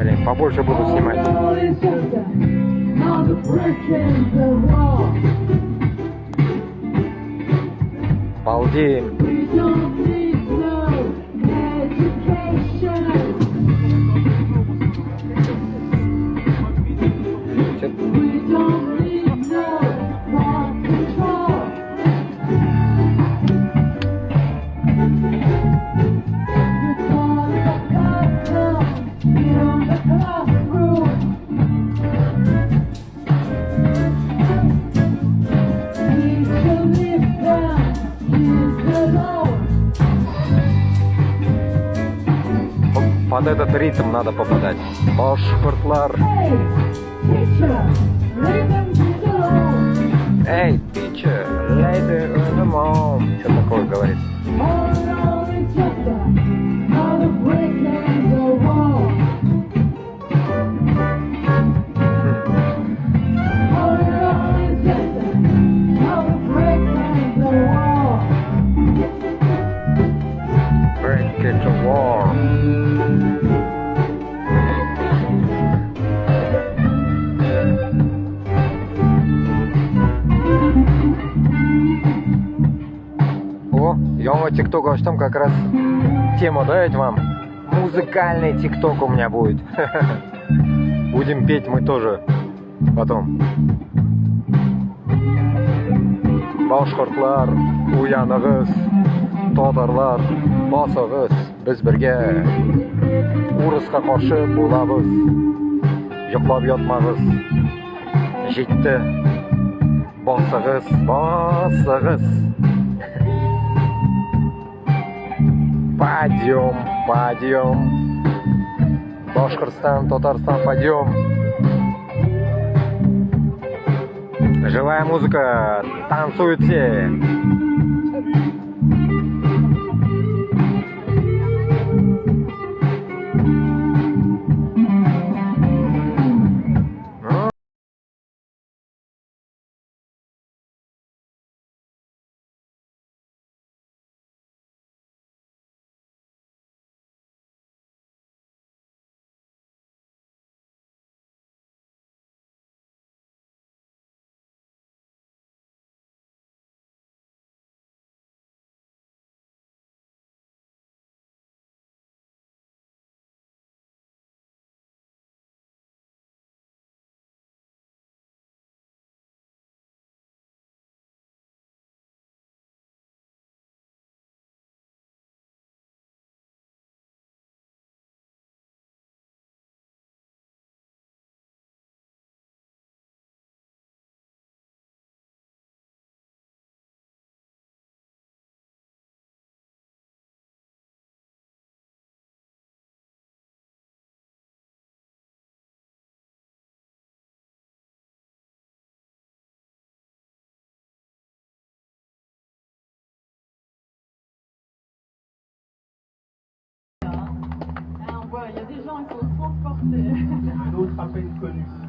Блин, побольше буду снимать. Балдеем. Под этот ритм надо попадать. Башкортлар. Эй, teacher, later on the mom. Что такое говорит? Break it to war. О, я тикток açtım, как раз тему дать вам. Музыкальный тикток у меня будет. Будем петь мы тоже потом. Башкортлар, уянығыз, татарлар, басығыз, біз бірге. Урысқа қаршы болабыз, йоқлап ятмағыз. Жетті, басығыз, басығыз. Пойдем, пойдем. Башкортостан, Татарстан, пойдем. Живая музыка, танцуют все. Il y a des gens qui sont transportés. D'autres à peine connus.